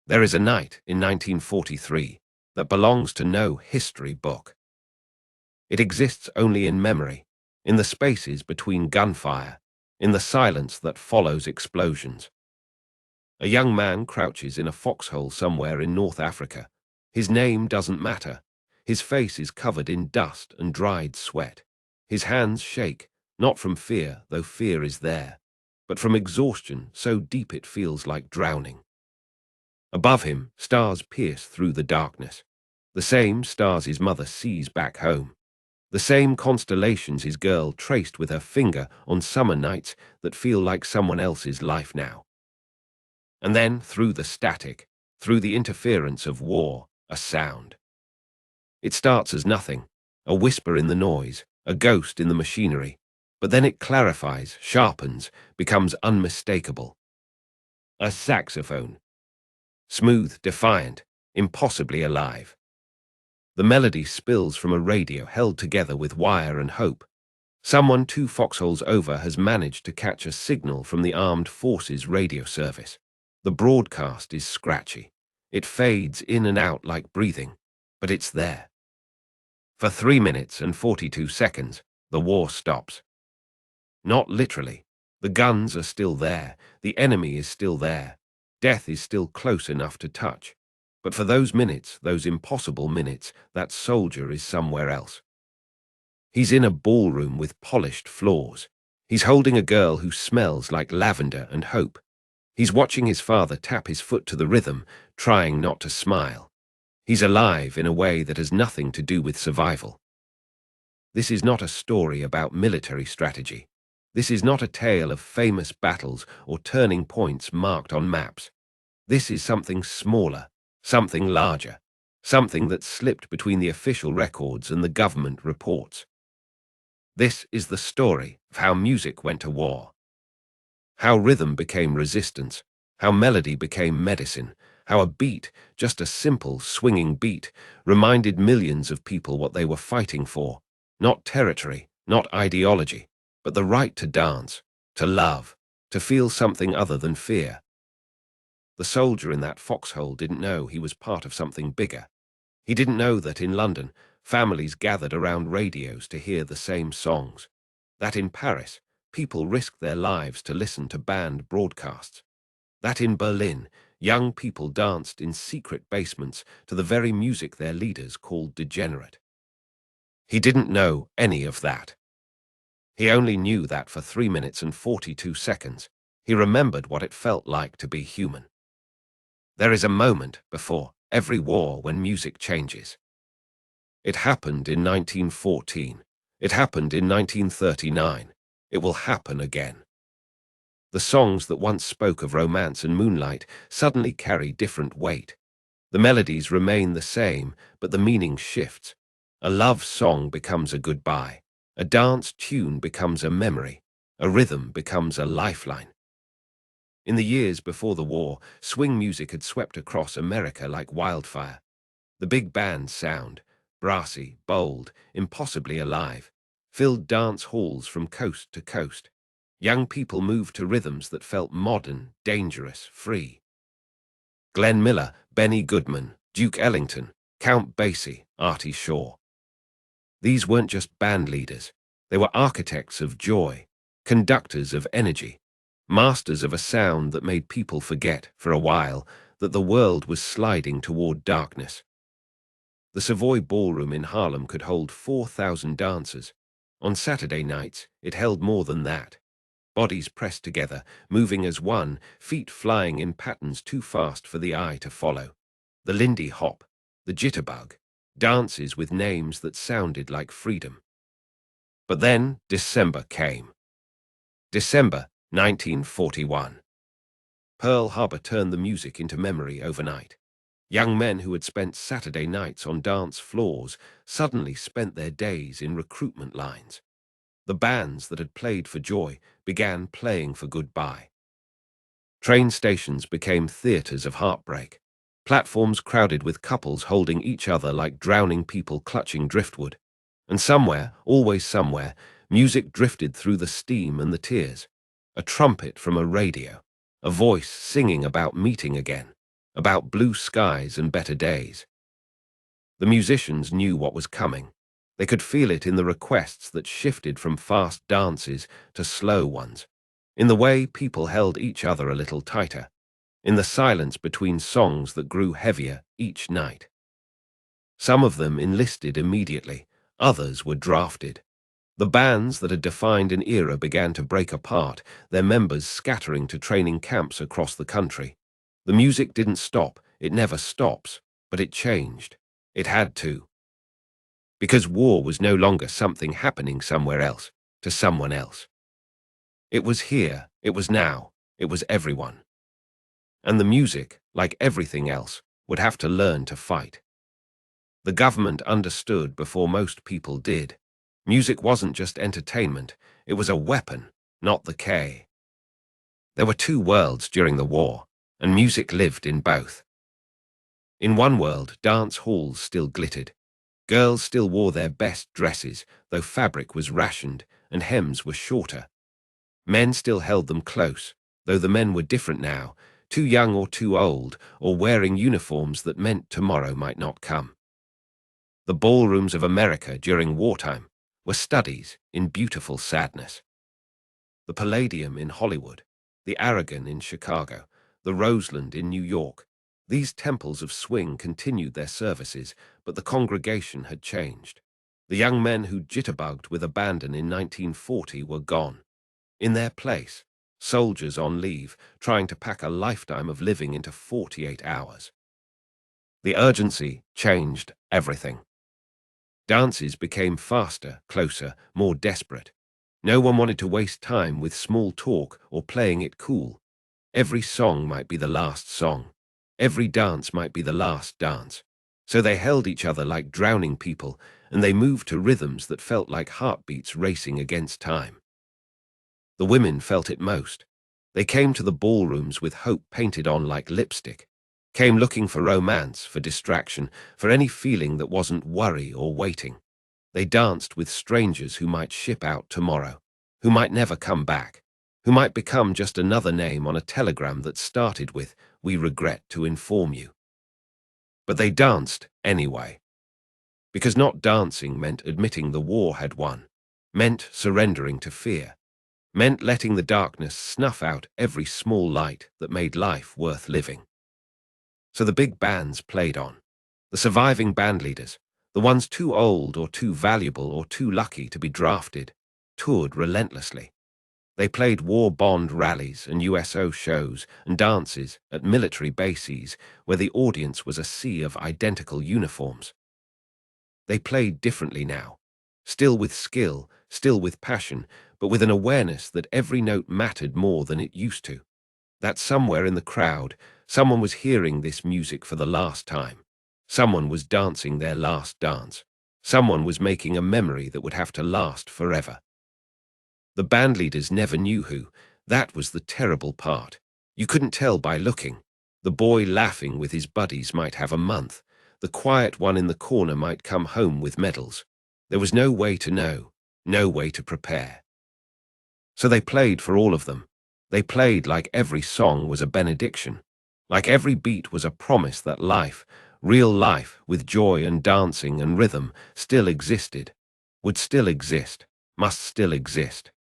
There is a night in 1943 that belongs to no history book. It exists only in memory, in the spaces between gunfire, in the silence that follows explosions. A young man crouches in a foxhole somewhere in North Africa. His name doesn't matter. His face is covered in dust and dried sweat. His hands shake, not from fear, though fear is there, but from exhaustion so deep it feels like drowning. Above him, stars pierce through the darkness. The same stars his mother sees back home. The same constellations his girl traced with her finger on summer nights that feel like someone else's life now. And then, through the static, through the interference of war, a sound. It starts as nothing, a whisper in the noise, a ghost in the machinery, but then it clarifies, sharpens, becomes unmistakable. A saxophone. Smooth, defiant, impossibly alive. The melody spills from a radio held together with wire and hope. Someone 2 foxholes over has managed to catch a signal from the armed forces radio service. The broadcast is scratchy. It fades in and out like breathing, but it's there. For 3 minutes and 42 seconds, the war stops. Not literally. The guns are still there. The enemy is still there. Death is still close enough to touch. But for those minutes, those impossible minutes, that soldier is somewhere else. He's in a ballroom with polished floors. He's holding a girl who smells like lavender and hope. He's watching his father tap his foot to the rhythm, trying not to smile. He's alive in a way that has nothing to do with survival. This is not a story about military strategy. This is not a tale of famous battles or turning points marked on maps. This is something smaller, something larger, something that slipped between the official records and the government reports. This is the story of how music went to war. How rhythm became resistance, how melody became medicine, how a beat, just a simple, swinging beat, reminded millions of people what they were fighting for. Not territory, not ideology, but the right to dance, to love, to feel something other than fear. The soldier in that foxhole didn't know he was part of something bigger. He didn't know that in London, families gathered around radios to hear the same songs. That in Paris, people risked their lives to listen to banned broadcasts. That in Berlin, young people danced in secret basements to the very music their leaders called degenerate. He didn't know any of that. He only knew that for 3 minutes and 42 seconds, he remembered what it felt like to be human. There is a moment before every war when music changes. It happened in 1914. It happened in 1939. It will happen again. The songs that once spoke of romance and moonlight suddenly carry different weight. The melodies remain the same, but the meaning shifts. A love song becomes a goodbye. A dance tune becomes a memory. A rhythm becomes a lifeline. In the years before the war, swing music had swept across America like wildfire. The big band sound, brassy, bold, impossibly alive, filled dance halls from coast to coast. Young people moved to rhythms that felt modern, dangerous, free. Glenn Miller, Benny Goodman, Duke Ellington, Count Basie, Artie Shaw. These weren't just band leaders. They were architects of joy, conductors of energy, masters of a sound that made people forget, for a while, that the world was sliding toward darkness. The Savoy Ballroom in Harlem could hold 4,000 dancers. On Saturday nights, it held more than that. Bodies pressed together, moving as one, feet flying in patterns too fast for the eye to follow. The Lindy Hop, the Jitterbug, dances with names that sounded like freedom. But then December came. December 1941. Pearl Harbor turned the music into memory overnight. Young men who had spent Saturday nights on dance floors suddenly spent their days in recruitment lines. The bands that had played for joy began playing for goodbye. Train stations became theaters of heartbreak. Platforms crowded with couples holding each other like drowning people clutching driftwood. And somewhere, always somewhere, music drifted through the steam and the tears. A trumpet from a radio. A voice singing about meeting again. about blue skies and better days. The musicians knew what was coming. They could feel it in the requests that shifted from fast dances to slow ones, in the way people held each other a little tighter, in the silence between songs that grew heavier each night. Some of them enlisted immediately, others were drafted. The bands that had defined an era began to break apart, their members scattering to training camps across the country. The music didn't stop, it never stops, but it changed. It had to. Because war was no longer something happening somewhere else, to someone else. It was here, it was now, it was everyone. And the music, like everything else, would have to learn to fight. The government understood before most people did. Music wasn't just entertainment, it was a weapon, not the K. There were two worlds during the war, and music lived in both. In one world, dance halls still glittered. Girls still wore their best dresses, though fabric was rationed and hems were shorter. Men still held them close, though the men were different now, too young or too old, or wearing uniforms that meant tomorrow might not come. The ballrooms of America during wartime were studies in beautiful sadness. The Palladium in Hollywood, the Aragon in Chicago, the Roseland in New York, these temples of swing continued their services, but the congregation had changed. The young men who jitterbugged with abandon in 1940 were gone. In their place, soldiers on leave, trying to pack a lifetime of living into 48 hours. The urgency changed everything. Dances became faster, closer, more desperate. No one wanted to waste time with small talk or playing it cool. Every song might be the last song. Every dance might be the last dance. So they held each other like drowning people, and they moved to rhythms that felt like heartbeats racing against time. The women felt it most. They came to the ballrooms with hope painted on like lipstick, came looking for romance, for distraction, for any feeling that wasn't worry or waiting. They danced with strangers who might ship out tomorrow, who might never come back, who might become just another name on a telegram that started with, "We regret to inform you." But they danced anyway. Because not dancing meant admitting the war had won, meant surrendering to fear, meant letting the darkness snuff out every small light that made life worth living. So the big bands played on. The surviving bandleaders, the ones too old or too valuable or too lucky to be drafted, toured relentlessly. They played war bond rallies and USO shows and dances at military bases where the audience was a sea of identical uniforms. They played differently now, still with skill, still with passion, but with an awareness that every note mattered more than it used to. That somewhere in the crowd, someone was hearing this music for the last time. Someone was dancing their last dance. Someone was making a memory that would have to last forever. The bandleaders never knew who. That was the terrible part. You couldn't tell by looking. The boy laughing with his buddies might have a month. The quiet one in the corner might come home with medals. There was no way to know, no way to prepare. So they played for all of them. They played like every song was a benediction, like every beat was a promise that life, real life with joy and dancing and rhythm, still existed, would still exist, must still exist.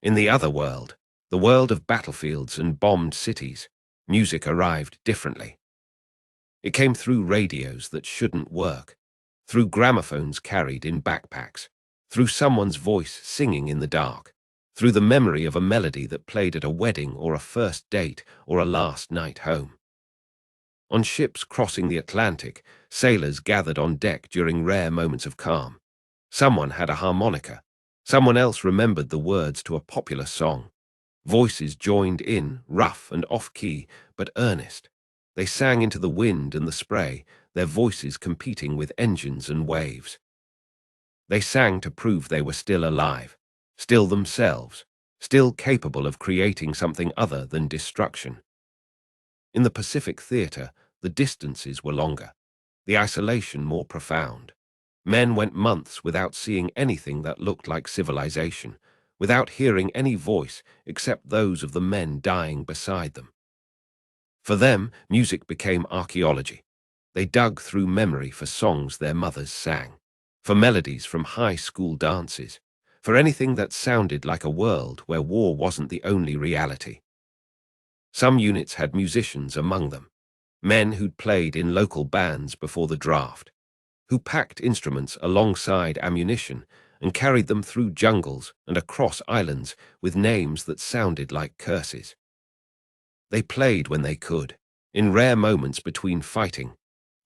In the other world, the world of battlefields and bombed cities, music arrived differently. It came through radios that shouldn't work, through gramophones carried in backpacks, through someone's voice singing in the dark, through the memory of a melody that played at a wedding or a first date or a last night home. On ships crossing the Atlantic, sailors gathered on deck during rare moments of calm. Someone had a harmonica. Someone else remembered the words to a popular song. Voices joined in, rough and off-key, but earnest. They sang into the wind and the spray, their voices competing with engines and waves. They sang to prove they were still alive, still themselves, still capable of creating something other than destruction. In the Pacific Theater, the distances were longer, the isolation more profound. Men went months without seeing anything that looked like civilization, without hearing any voice except those of the men dying beside them. For them, music became archaeology. They dug through memory for songs their mothers sang, for melodies from high school dances, for anything that sounded like a world where war wasn't the only reality. Some units had musicians among them, men who'd played in local bands before the draft, who packed instruments alongside ammunition and carried them through jungles and across islands with names that sounded like curses. They played when they could, in rare moments between fighting,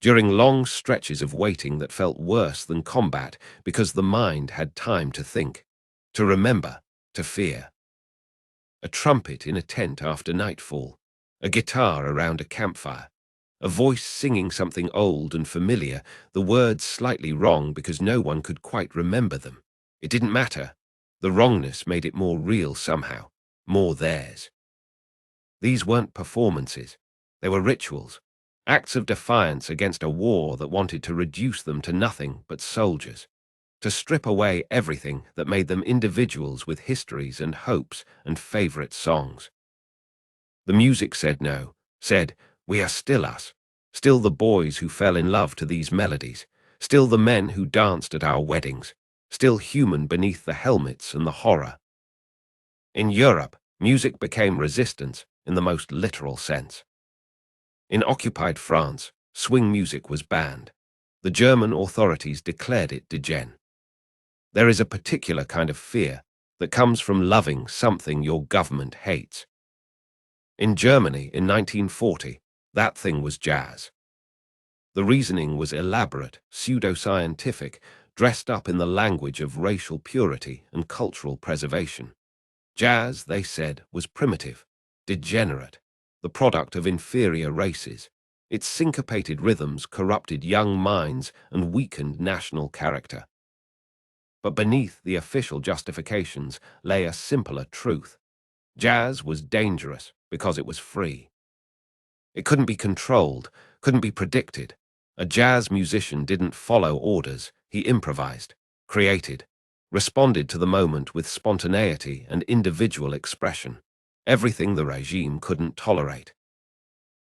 during long stretches of waiting that felt worse than combat because the mind had time to think, to remember, to fear. A trumpet in a tent after nightfall, a guitar around a campfire, a voice singing something old and familiar, the words slightly wrong because no one could quite remember them. It didn't matter. The wrongness made it more real somehow, more theirs. These weren't performances. They were rituals, acts of defiance against a war that wanted to reduce them to nothing but soldiers, to strip away everything that made them individuals with histories and hopes and favorite songs. The music said no, said, we are still us, still the boys who fell in love to these melodies, still the men who danced at our weddings, still human beneath the helmets and the horror. In Europe, music became resistance in the most literal sense. In occupied France, swing music was banned. The German authorities declared it degen. There is a particular kind of fear that comes from loving something your government hates. In Germany in 1940, that thing was jazz. The reasoning was elaborate, pseudoscientific, dressed up in the language of racial purity and cultural preservation. Jazz, they said, was primitive, degenerate, the product of inferior races. Its syncopated rhythms corrupted young minds and weakened national character. But beneath the official justifications lay a simpler truth. Jazz was dangerous because it was free. It couldn't be controlled, couldn't be predicted. A jazz musician didn't follow orders, he improvised, created, responded to the moment with spontaneity and individual expression, everything the regime couldn't tolerate.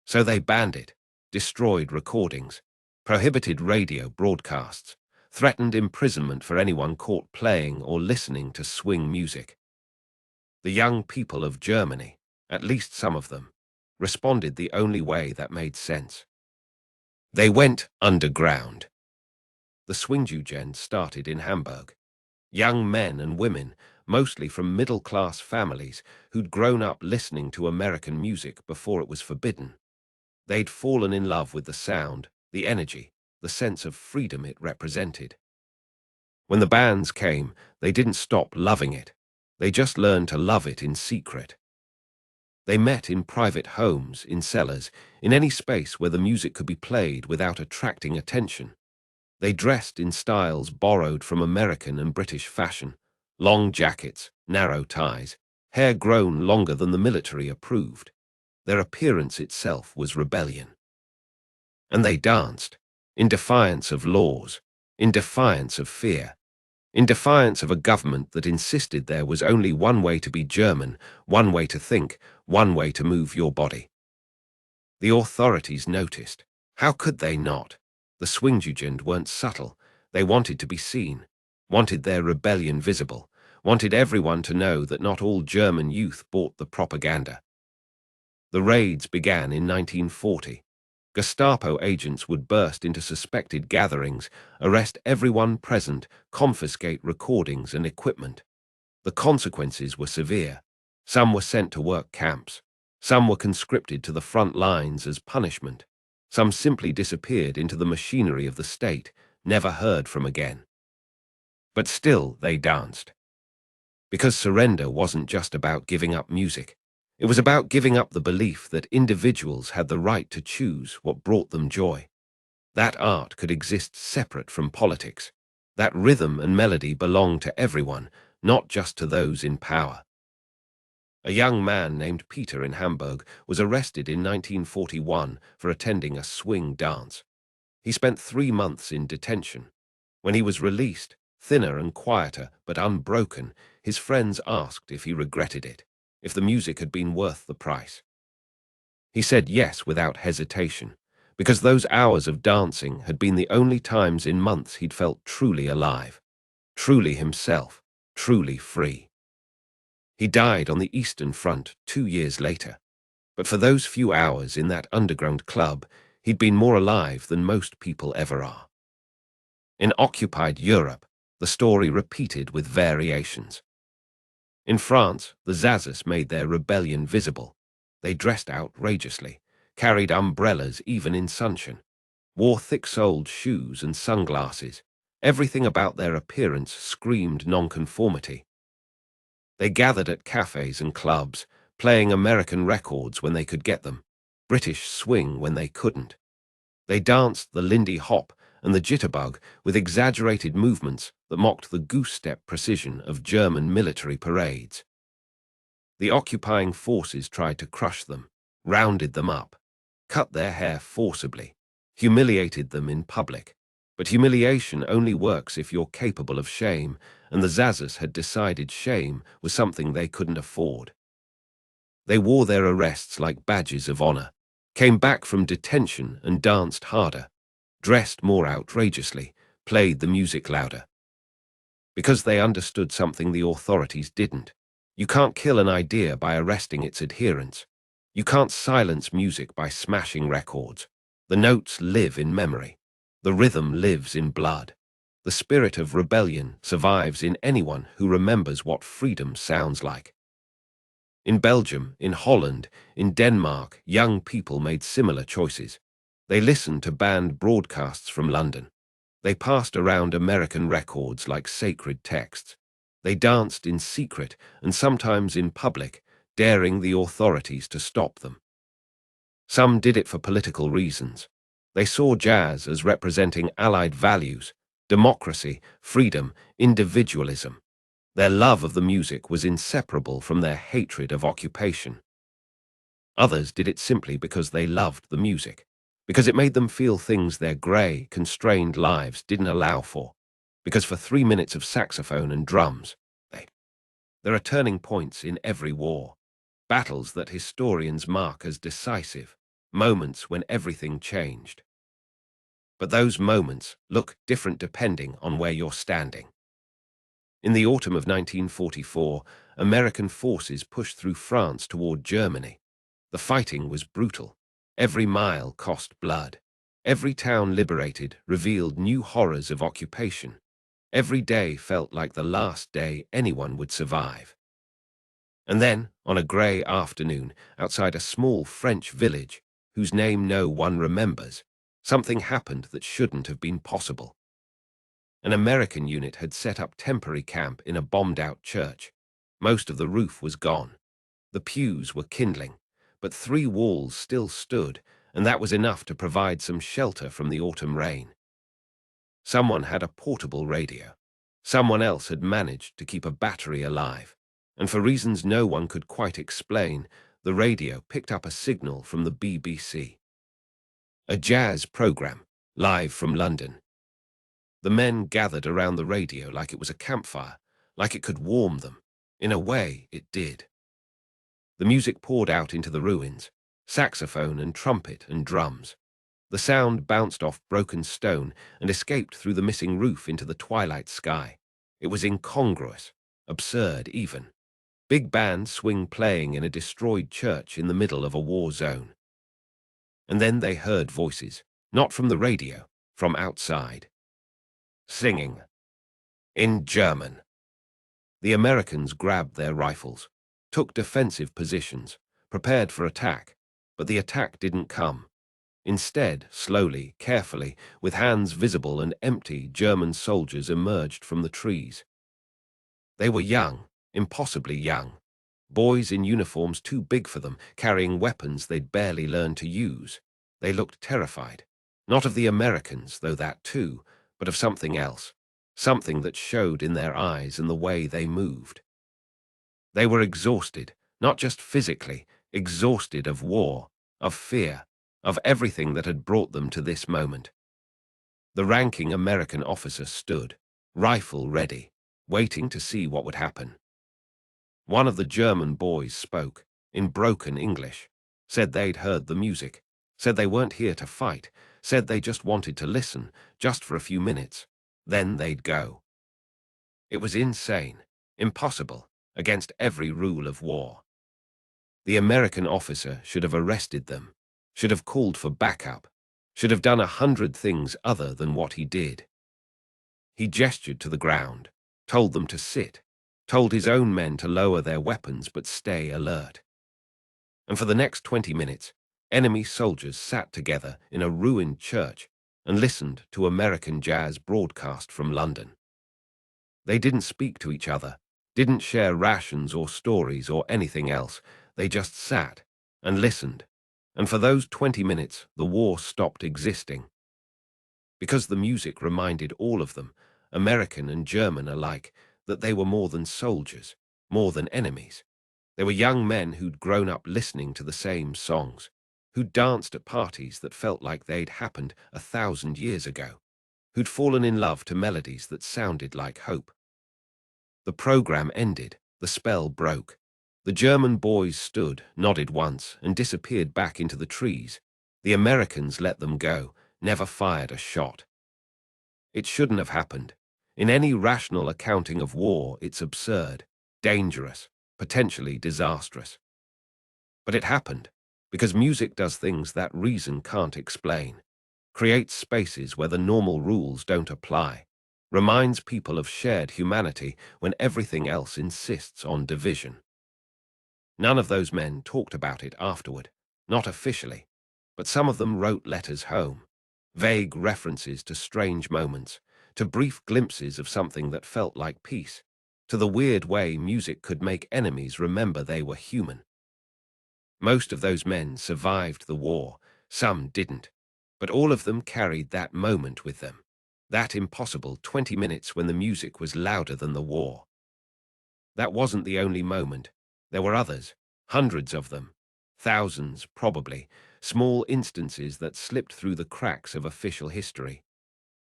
So they banned it, destroyed recordings, prohibited radio broadcasts, threatened imprisonment for anyone caught playing or listening to swing music. The young people of Germany, at least some of them, responded the only way that made sense. They went underground. The Swingjugend started in Hamburg. Young men and women, mostly from middle-class families who'd grown up listening to American music before it was forbidden. They'd fallen in love with the sound, the energy, the sense of freedom it represented. When the bands came, they didn't stop loving it. They just learned to love it in secret. They met in private homes, in cellars, in any space where the music could be played without attracting attention. They dressed in styles borrowed from American and British fashion, long jackets, narrow ties, hair grown longer than the military approved. Their appearance itself was rebellion. And they danced, in defiance of laws, in defiance of fear, in defiance of a government that insisted there was only one way to be German, one way to think, one way to move your body. The authorities noticed. How could they not? The Swingjugend weren't subtle. They wanted to be seen, wanted their rebellion visible, wanted everyone to know that not all German youth bought the propaganda. The raids began in 1940. Gestapo agents would burst into suspected gatherings, arrest everyone present, confiscate recordings and equipment. The consequences were severe. Some were sent to work camps. Some were conscripted to the front lines as punishment. Some simply disappeared into the machinery of the state, never heard from again. But still they danced. Because surrender wasn't just about giving up music. It was about giving up the belief that individuals had the right to choose what brought them joy. That art could exist separate from politics. That rhythm and melody belonged to everyone, not just to those in power. A young man named Peter in Hamburg was arrested in 1941 for attending a swing dance. He spent 3 months in detention. When he was released, thinner and quieter but unbroken, his friends asked if he regretted it, if the music had been worth the price. He said yes without hesitation, because those hours of dancing had been the only times in months he'd felt truly alive, truly himself, truly free. He died on the Eastern Front 2 years later, but for those few hours in that underground club, he'd been more alive than most people ever are. In occupied Europe, the story repeated with variations. In France, the Zazas made their rebellion visible. They dressed outrageously, carried umbrellas even in sunshine, wore thick-soled shoes and sunglasses. Everything about their appearance screamed nonconformity. They gathered at cafes and clubs, playing American records when they could get them, British swing when they couldn't. They danced the Lindy Hop and the jitterbug with exaggerated movements that mocked the goose-step precision of German military parades. The occupying forces tried to crush them, rounded them up, cut their hair forcibly, humiliated them in public. But humiliation only works if you're capable of shame, and the Zazas had decided shame was something they couldn't afford. They wore their arrests like badges of honor, came back from detention and danced harder, dressed more outrageously, played the music louder. Because they understood something the authorities didn't. You can't kill an idea by arresting its adherents. You can't silence music by smashing records. The notes live in memory. The rhythm lives in blood. The spirit of rebellion survives in anyone who remembers what freedom sounds like. In Belgium, in Holland, in Denmark, young people made similar choices. They listened to banned broadcasts from London. They passed around American records like sacred texts. They danced in secret and sometimes in public, daring the authorities to stop them. Some did it for political reasons. They saw jazz as representing Allied values, democracy, freedom, individualism. Their love of the music was inseparable from their hatred of occupation. Others did it simply because they loved the music, because it made them feel things their grey, constrained lives didn't allow for, because for 3 minutes of saxophone and drums, there are turning points in every war, battles that historians mark as decisive, moments when everything changed. But those moments look different depending on where you're standing. In the autumn of 1944, American forces pushed through France toward Germany. The fighting was brutal. Every mile cost blood. Every town liberated revealed new horrors of occupation. Every day felt like the last day anyone would survive. And then, on a grey afternoon, outside a small French village, whose name no one remembers, something happened that shouldn't have been possible. An American unit had set up temporary camp in a bombed-out church. Most of the roof was gone. The pews were kindling, but 3 walls still stood, and that was enough to provide some shelter from the autumn rain. Someone had a portable radio. Someone else had managed to keep a battery alive, and for reasons no one could quite explain, the radio picked up a signal from the BBC. A jazz program, live from London. The men gathered around the radio like it was a campfire, like it could warm them. In a way, it did. The music poured out into the ruins, saxophone and trumpet and drums. The sound bounced off broken stone and escaped through the missing roof into the twilight sky. It was incongruous, absurd even. Big band swing playing in a destroyed church in the middle of a war zone. And then they heard voices, not from the radio, from outside. Singing. In German. The Americans grabbed their rifles, took defensive positions, prepared for attack, but the attack didn't come. Instead, slowly, carefully, with hands visible and empty, German soldiers emerged from the trees. They were young, impossibly young. Boys in uniforms too big for them, carrying weapons they'd barely learned to use. They looked terrified. Not of the Americans, though that too, but of something else. Something that showed in their eyes and the way they moved. They were exhausted, not just physically, exhausted of war, of fear, of everything that had brought them to this moment. The ranking American officer stood, rifle ready, waiting to see what would happen. One of the German boys spoke, in broken English. said they'd heard the music, said they weren't here to fight, said they just wanted to listen, just for a few minutes. Then they'd go. It was insane, impossible, against every rule of war. The American officer should have arrested them, should have called for backup, should have done 100 things other than what he did. He gestured to the ground, told them to sit, told his own men to lower their weapons but stay alert. And for the next 20 minutes, enemy soldiers sat together in a ruined church and listened to American jazz broadcast from London. They didn't speak to each other, didn't share rations or stories or anything else. They just sat and listened. And for those 20 minutes, the war stopped existing. Because the music reminded all of them, American and German alike, that they were more than soldiers, more than enemies. They were young men who'd grown up listening to the same songs, who'd danced at parties that felt like they'd happened 1,000 years ago, who'd fallen in love to melodies that sounded like hope. The program ended, the spell broke. The German boys stood, nodded once, and disappeared back into the trees. The Americans let them go, never fired a shot. It shouldn't have happened. In any rational accounting of war, it's absurd, dangerous, potentially disastrous. But it happened, because music does things that reason can't explain, creates spaces where the normal rules don't apply, reminds people of shared humanity when everything else insists on division. None of those men talked about it afterward, not officially, but some of them wrote letters home, vague references to strange moments, to brief glimpses of something that felt like peace, to the weird way music could make enemies remember they were human. Most of those men survived the war, some didn't, but all of them carried that moment with them, that impossible 20 minutes when the music was louder than the war. That wasn't the only moment. There were others, hundreds of them, thousands probably, small instances that slipped through the cracks of official history.